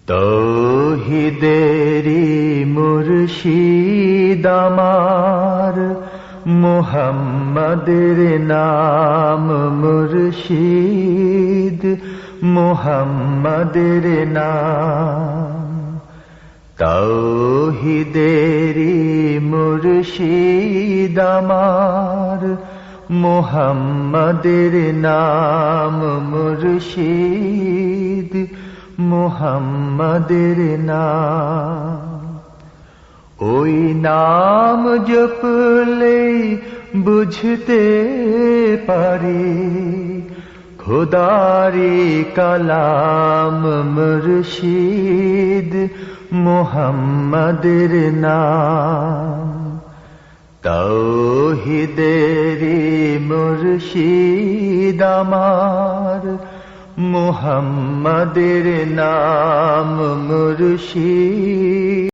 তৌহিদেরি মুর্শিদ আমার, মুহাম্মাদের নাম মুর্শিদ, মুহাম্মাদের নাম। তৌহিদেরি মুর্শিদ আমার, মুহাম্মাদের নাম মুর্শিদ, মুহাম্মাদের নাম। ওই নাম জপলেই বুঝতে পারি খোদারি কালাম মুর্শিদ, মুহাম্মাদের নাম। তৌহিদেরি মুর্শিদ আমার, মুহাম্মাদের নাম মুর্শিদ।